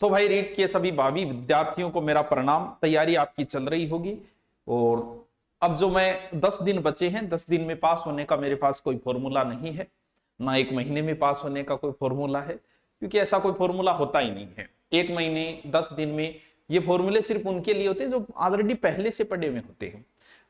तो भाई रीट के सभी भावी विद्यार्थियों को मेरा प्रणाम। तैयारी आपकी चल रही होगी और अब जो मैं 10 दिन बचे हैं, 10 दिन में पास होने का मेरे पास कोई फॉर्मूला नहीं है, ना 1 महीने में पास होने का कोई फॉर्मूला है, क्योंकि ऐसा कोई फॉर्मूला होता ही नहीं है। 1 महीने 10 दिन में ये फॉर्मूले सिर्फ उनके लिए होते हैं जो ऑलरेडी पहले से पढ़े हुए होते हैं।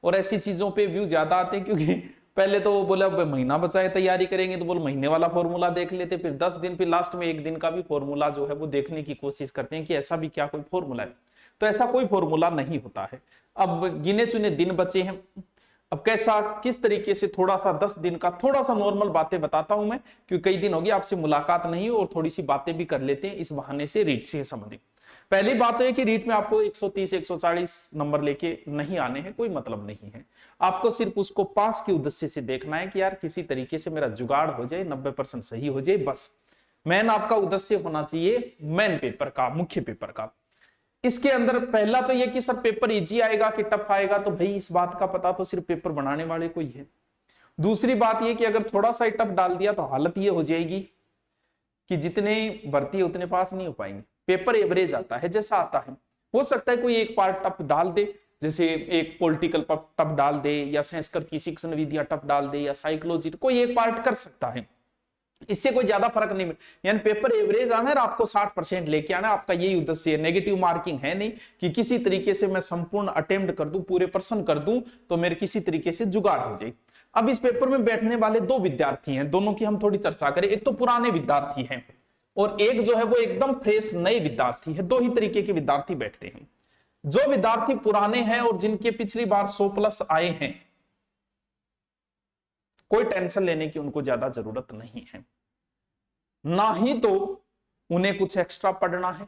और ऐसी चीजों पे व्यू ज्यादा आते हैं, क्योंकि पहले तो वो बोला महीना बचा है तैयारी करेंगे, तो बोल महीने वाला फॉर्मूला देख लेते, फिर 10 दिन, फिर लास्ट में 1 दिन का भी फॉर्मूला जो है वो देखने की कोशिश करते हैं कि ऐसा भी क्या कोई फॉर्मूला है। तो ऐसा कोई फॉर्मूला नहीं होता है। अब गिने चुने दिन बचे हैं, अब कैसा किस तरीके से थोड़ा सा 10 दिन का थोड़ा सा नॉर्मल बातें बताता हूं मैं, क्योंकि कई दिन हो गए आपसे मुलाकात नहीं हो, और थोड़ी सी बातें भी कर लेते हैं इस बहाने से रीट से संबंधित। पहली बात तो है कि रीट में आपको 130 140 नंबर लेके नहीं आने हैं, कोई मतलब नहीं है। आपको सिर्फ उसको पास के उद्देश्य से देखना है कि यार किसी तरीके से मेरा जुगाड़ हो जाए, 90% सही हो जाए, बस मेन आपका उद्देश्य होना चाहिए मेन पेपर का, मुख्य पेपर का। इसके अंदर पहला तो ये कि सर पेपर इजी आएगा कि टफ आएगा, तो भाई इस बात का पता तो सिर्फ पेपर बनाने वाले को ही है। दूसरी बात ये कि अगर थोड़ा सा टफ डाल दिया तो हालत ये हो जाएगी कि जितने भर्ती है उतने पास नहीं हो पाएंगे। पेपर एवरेज आता है जैसा आता है, हो सकता है कोई एक पार्ट टफ डाल दे, जैसे एक पॉलिटिकल टफ डाल दे, या संस्कृत की शिक्षण विद्या टफ डाल दे, या साइकोलॉजी, कोई एक पार्ट कर सकता है, इससे कोई ज्यादा फर्क नहीं। यानी पेपर एवरेज आना है, आपको 60% लेके आना है, आपका यही उद्देश्य है। नेगेटिव मार्किंग है नहीं कि किसी तरीके से मैं संपूर्ण अटेम्प्ट कर दूं, पूरे पर्सन कर दूं तो मेरे किसी तरीके से जुगाड़ हो जाए। अब इस पेपर में बैठने वाले 2 विद्यार्थी हैं, दोनों की हम थोड़ी चर्चा करें। एक तो पुराने विद्यार्थी हैं और एक जो है वो एकदम फ्रेश नए विद्यार्थी है। 2 ही तरीके के विद्यार्थी बैठते हैं। जो विद्यार्थी पुराने हैं और जिनके पिछली बार 100+ आए हैं, कोई टेंशन लेने की उनको ज्यादा जरूरत नहीं है, ना ही तो उन्हें कुछ एक्स्ट्रा पढ़ना है,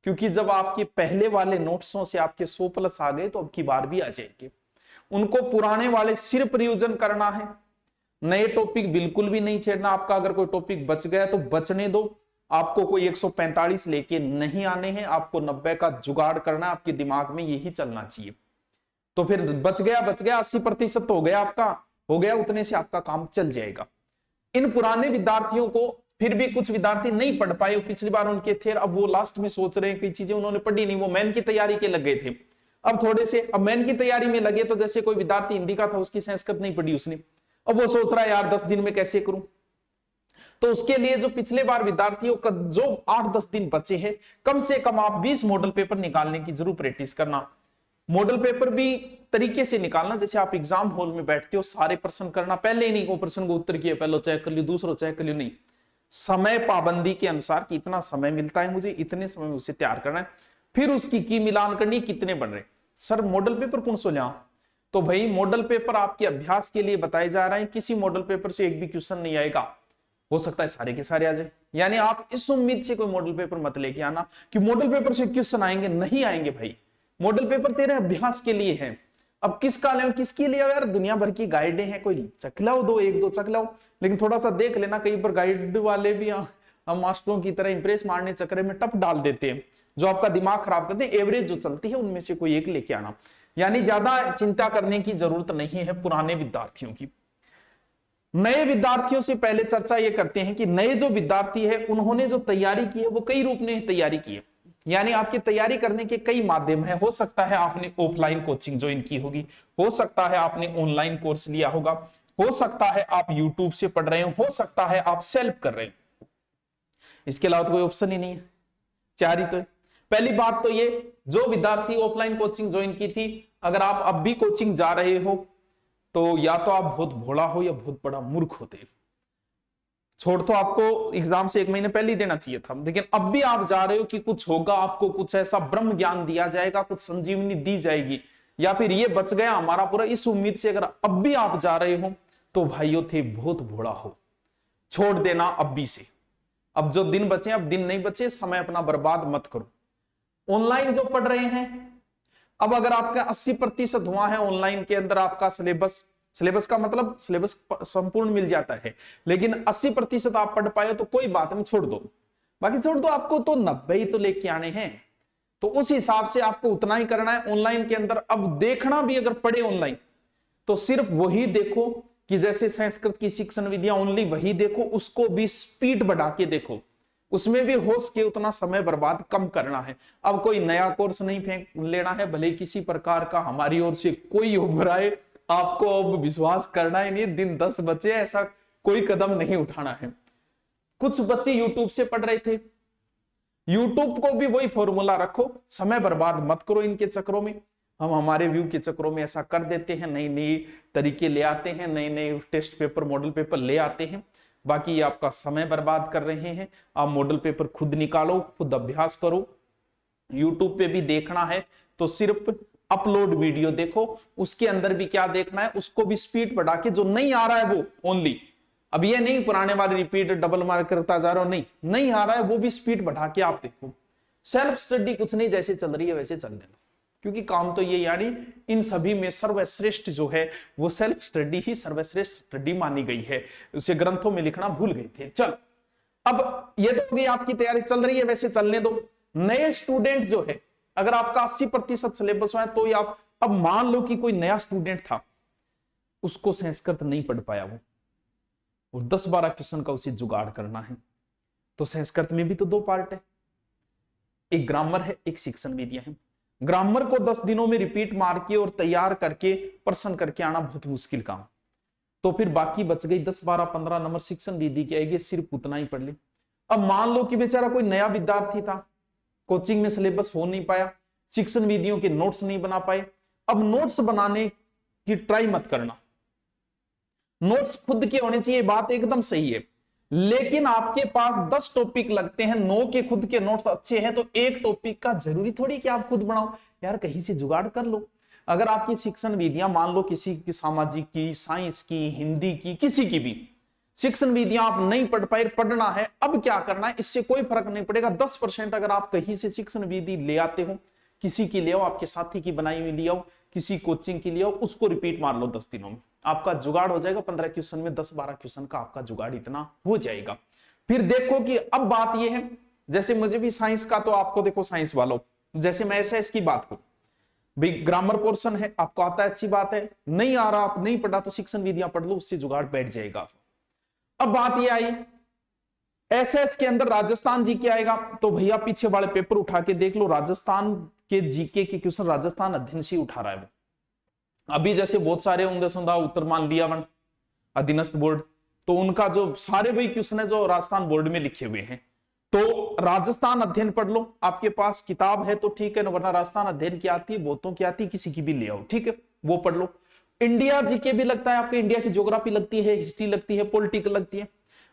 क्योंकि जब आपके पहले वाले नोट्सों से आपके 100+ आ गए तो अब की बार भी आ जाएंगे। उनको पुराने वाले सिर्फ रिवीजन करना है, नए टॉपिक बिल्कुल भी नहीं छेड़ना। आपका अगर कोई टॉपिक बच गया तो बचने दो, आपको कोई 145 लेके नहीं आने हैं, आपको 90 का जुगाड़ करना है, आपके दिमाग में यही चलना चाहिए। तो फिर बच गया 80% हो गया, आपका हो गया, उतने से आपका काम चल जाएगा। इन पुराने विद्यार्थियों को फिर भी कुछ विद्यार्थी नहीं पढ़ पाए, पिछली बार उनके थे, अब वो लास्ट में सोच रहे हैं कई चीजें उन्होंने पढ़ी नहीं, वो मेन की तैयारी के लग गए थे। अब थोड़े से अब मेन की तैयारी में लगे, तो जैसे कोई विद्यार्थी हिंदी का था, उसकी संस्कृत नहीं पढ़ी उसने, अब वो सोच रहा है यार 10 दिन में कैसे करूं। तो उसके लिए जो पिछले बार विद्यार्थियों का जो 8-10 दिन बचे हैं, कम से कम आप 20 मॉडल पेपर निकालने की जरूर प्रैक्टिस करना। मॉडल पेपर भी तरीके से निकालना जैसे आप एग्जाम हॉल में बैठते हो, सारे प्रश्न करना, पहले ही नहीं वो प्रश्न को उत्तर किया पहले चेक कर लियो, दूसरा चेक कर लियो, नहीं, समय पाबंदी के अनुसार कि इतना समय मिलता है मुझे, इतने समय में उसे तैयार करना है, फिर उसकी की मिलान करनी, कितने बन रहे। सर मॉडल पेपर कौन सो लिया, तो भाई मॉडल पेपर आपके अभ्यास के लिए बताए जा रहे हैं, किसी मॉडल पेपर से एक भी क्वेश्चन नहीं आएगा, हो सकता है सारे के सारे आ जाए। यानी आप इस उम्मीद से कोई मॉडल पेपर मत लेके आना कि मॉडल पेपर से क्वेश्चन आएंगे, नहीं आएंगे भाई। मॉडल पेपर तेरे अभ्यास के लिए है। अब किसका ले, किसके लिए यार, दुनिया भर की गाइडें हैं, कोई चख लाओ, 1-2 चख लाओ, लेकिन थोड़ा सा देख लेना, कई बार गाइड वाले भी हम मास्टरों की तरह इंप्रेस मारने चक्कर में टफ डाल देते हैं, जो आपका दिमाग खराब करते हैं। एवरेज जो चलती है उनमें से कोई एक लेके आना, यानी ज्यादा चिंता करने की जरूरत नहीं है पुराने विद्यार्थियों की। नए विद्यार्थियों से पहले चर्चा ये करते हैं कि नए जो विद्यार्थी है उन्होंने जो तैयारी की है वो कई रूप में तैयारी की है, यानी आपकी तैयारी करने के कई माध्यम है। हो सकता है आपने ऑफलाइन कोचिंग ज्वाइन की होगी, हो सकता है आपने ऑनलाइन कोर्स लिया होगा, हो सकता है आप यूट्यूब से पढ़ रहे हो सकता है आप सेल्फ कर रहे हो, इसके अलावा तो कोई ऑप्शन ही नहीं है, 4 ही तो है। पहली बात तो ये, जो विद्यार्थी ऑफलाइन कोचिंग ज्वाइन की थी, अगर आप अब भी कोचिंग जा रहे हो तो या तो आप बहुत भोला हो या बहुत बड़ा मूर्ख होते। छोड़ तो आपको एग्जाम से 1 महीने पहले ही देना चाहिए था, लेकिन अब भी आप जा रहे हो कि कुछ होगा, आपको कुछ ऐसा ब्रह्म ज्ञान दिया जाएगा, कुछ संजीवनी दी जाएगी, या फिर ये बच गया हमारा पूरा, इस उम्मीद से अगर अब भी आप जा रहे हो तो भाइयों थे बहुत भोला हो, छोड़ देना अब भी से। अब जो दिन बचे, अब दिन नहीं बचे, समय अपना बर्बाद मत करो। ऑनलाइन जो पढ़ रहे हैं, अब अगर आपका 80% हुआ है ऑनलाइन के अंदर, आपका सिलेबस का मतलब सिलेबस संपूर्ण मिल जाता है, लेकिन 80% आप पढ़ पाए तो कोई बात नहीं, छोड़ दो, बाकी छोड़ दो, आपको तो 90 ही तो लेके आने हैं, तो उस हिसाब से आपको उतना ही करना है ऑनलाइन के अंदर। अब देखना भी अगर पढ़े ऑनलाइन तो सिर्फ वही देखो कि जैसे संस्कृत की शिक्षण विधियां ओनली वही देखो, उसको भी स्पीड बढ़ा के देखो, उसमें भी हो सके उतना समय बर्बाद कम करना है। अब कोई नया कोर्स नहीं फेंक लेना है, भले किसी प्रकार का हमारी ओर से कोई उभराए, आपको अब विश्वास करना ही नहीं, दिन 10 बचे ऐसा कोई कदम नहीं उठाना है। कुछ बच्चे यूट्यूब से पढ़ रहे थे, यूट्यूब को भी वही फॉर्मूला रखो, समय बर्बाद मत करो इनके चक्रों में। हम हमारे व्यू के चक्रों में ऐसा कर देते हैं, नई नई तरीके ले आते हैं, नए नए टेस्ट पेपर मॉडल पेपर ले आते हैं, बाकी ये आपका समय बर्बाद कर रहे हैं। आप मॉडल पेपर खुद निकालो, खुद अभ्यास करो। यूट्यूब पे भी देखना है तो सिर्फ अपलोड वीडियो देखो, उसके अंदर भी क्या देखना है, उसको भी स्पीड बढ़ा के, जो नहीं आ रहा है वो ओनली, अब ये नहीं पुराने वाले रिपीट डबल मार्क करता जा रहा हो, नहीं आ रहा है वो भी स्पीड बढ़ा के आप देखो। सेल्फ स्टडी कुछ नहीं, जैसे चल रही है वैसे चलने दो, क्योंकि काम तो ये, यानी इन सभी में सर्वश्रेष्ठ जो है वो सेल्फ स्टडी ही सर्वश्रेष्ठ स्टडी मानी गई है, उसे ग्रंथों में लिखना भूल गए थे। चल, अब ये तो भी आपकी तैयारी चल रही है वैसे चलने दो। नए स्टूडेंट जो है, अगर आपका 80% सिलेबस है तो आप, अब मान लो कि कोई नया स्टूडेंट था, उसको संस्कृत नहीं पढ़ पाया वो, और 10-12 क्वेश्चन का उसे जुगाड़ करना है, तो संस्कृत में भी तो 2 पार्ट है, एक ग्रामर है, एक शिक्षण विधियां है। ग्रामर को 10 दिनों में रिपीट मार के और तैयार करके प्रश्न करके आना बहुत मुश्किल काम, तो फिर बाकी बच गई 10, 12, 15 नंबर शिक्षण विधि की आएगी, सिर्फ उतना ही पढ़ ले। अब मान लो कि बेचारा कोई नया विद्यार्थी था, कोचिंग में सिलेबस हो नहीं पाया, शिक्षण विधियों के नोट्स नहीं बना पाए, अब नोट्स बनाने की ट्राई मत करना, नोट्स खुद के होने चाहिए, बात एकदम सही है, लेकिन आपके पास 10 टॉपिक लगते हैं, 9 के खुद के नोट्स अच्छे हैं, तो एक टॉपिक का जरूरी थोड़ी कि आप खुद बनाओ यार, कहीं से जुगाड़ कर लो। अगर आपकी शिक्षण विधियां, मान लो किसी की सामाजिक की, साइंस की, हिंदी की, किसी की भी शिक्षण विधियां आप नहीं पढ़ पाए, पढ़ना है, अब क्या करना है, इससे कोई फर्क नहीं पड़ेगा। 10% अगर आप कहीं से शिक्षण विधि ले आते हो, किसी की ले आओ, आपके साथी की बनाई हुई ले आओ, किसी कोचिंग की ले आओ, उसको रिपीट मार लो 10 दिनों में, आपका जुगाड़ हो जाएगा। 15 क्वेश्चन में 10-12 क्वेश्चन का आपका जुगाड़ इतना हो जाएगा। फिर देखो कि अब बात यह है, जैसे मुझे भी साइंस का, तो आपको देखो साइंस वालों, जैसे मैं ऐसा इसकी बात करूं भाई, ग्रामर पोर्शन है आपको आता है, अच्छी बात है, नहीं आ रहा, आप नहीं पढ़ा तो शिक्षण विधियां पढ़ लो, उससे जुगाड़ बैठ जाएगा। अब बात ये आई एसएस के अंदर राजस्थान जीके आएगा, तो भैया पीछे वाले पेपर उठा के देख लो, राजस्थान के जीके के क्वेश्चन राजस्थान अध्ययन से उठा रहा है वो। अभी जैसे बहुत सारे होंगे सुंदा उत्तर मान लिया वन अधीनस्थ बोर्ड, तो उनका जो सारे वही क्वेश्चन है जो राजस्थान बोर्ड में लिखे हुए हैं, तो राजस्थान अध्ययन पढ़ लो, आपके पास किताब है तो ठीक है, वरना राजस्थान अध्ययन की आती है, बहुतों की आती है, किसी की भी ले आओ, ठीक है, वो पढ़ लो। इंडिया जीके भी लगता है आपके, इंडिया की ज्योग्राफी लगती है, हिस्ट्री लगती है, पॉलिटिकल लगती है।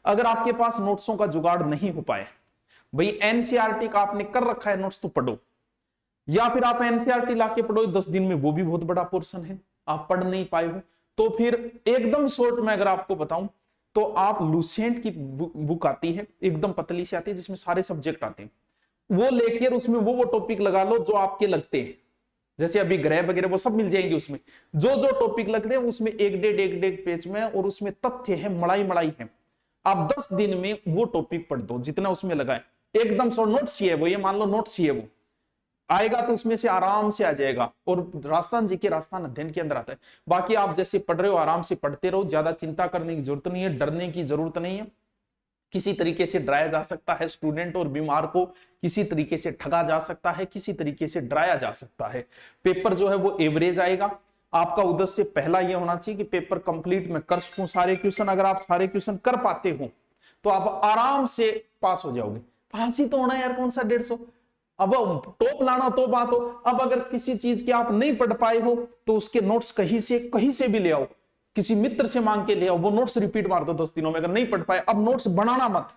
अगर आपके पास नोट्सों का जुगाड़ नहीं हो पाए, भाई एनसीईआरटी का आपने कर रखा है नोट्स, तो पढ़ो, या फिर आप एनसीईआरटी लाके पढ़ो 10 दिन में, वो भी बहुत बड़ा पोर्शन है, आप पढ़ नहीं पाए हो, तो फिर एकदम शॉर्ट में अगर आपको बताऊं तो आप लुसेंट की बुक आती है, एकदम पतली सी आती है, जिसमें सारे सब्जेक्ट आते हैं, वो लेकर उसमें वो टॉपिक लगा लो जो आपके लगते हैं, जैसे अभी ग्रह वगैरह वो सब मिल जाएंगे, उसमें जो जो टॉपिक लगते हैं उसमें एक डेढ़ पेज में, और उसमें तथ्य है, मड़ाई है, आप 10 दिन में वो टॉपिक पढ़ दो जितना उसमें लगा है, एकदम सौ नोट्स ही है वो, ये मान लो नोट्स ही है, वो आएगा तो उसमें से आराम से आ जाएगा, और राजस्थान जी के राजस्थान अध्ययन के अंदर आता है। बाकी आप जैसे पढ़ रहे हो आराम से पढ़ते रहो, ज्यादा चिंता करने की जरूरत नहीं है, डरने की जरूरत नहीं है, किसी तरीके से डराया जा सकता है स्टूडेंट और बीमार को, किसी तरीके से ठगा जा सकता है, किसी तरीके से डराया जा सकता है। पेपर जो है वो एवरेज आएगा, आपका उद्देश्य पहला यह होना चाहिए कि पेपर कंप्लीट मैं कर सकूं सारे क्वेश्चन, अगर आप सारे क्वेश्चन कर पाते हो तो आप आराम से पास हो जाओगे। पास ही तो होना यार, कौन सा 150, अब टॉप लाना तो बात हो। अब अगर किसी चीज के आप नहीं पढ़ पाए हो तो उसके नोट्स कहीं से भी ले आओ, किसी मित्र से मांग के ले आओ, वो नोट्स रिपीट मार दो 10 दिनों में, अगर नहीं पढ़ पाए। अब नोट्स बनाना मत,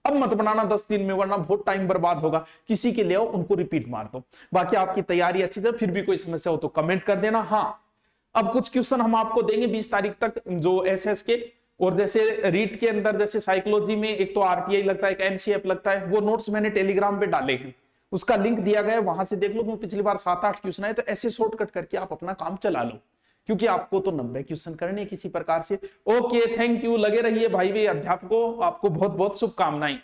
अब मत बनाना 10 दिन में, वरना बहुत टाइम बर्बाद होगा। किसी के ले आओ, उनको रिपीट मार दो। बाकी आपकी तैयारी अच्छी तरह, फिर भी कोई समस्या हो तो कमेंट कर देना। हाँ, अब कुछ क्वेश्चन हम आपको देंगे 20 तारीख तक, जो एसएस के, और जैसे रीट के अंदर जैसे साइकोलॉजी में एक तो आरटीआई लगता है, एक एनसीएफ लगता है, वो नोट्स मैंने टेलीग्राम पे डाले हैं, उसका लिंक दिया गया है, वहां से देख लो। पिछली बार 7-8 क्वेश्चन आए, तो ऐसे शॉर्टकट करके आप अपना काम चला लो, क्योंकि आपको तो 90 क्वेश्चन करने किसी प्रकार से। ओके, थैंक यू, लगे रहिए भाई अध्यापकों, आपको बहुत बहुत शुभकामनाएं।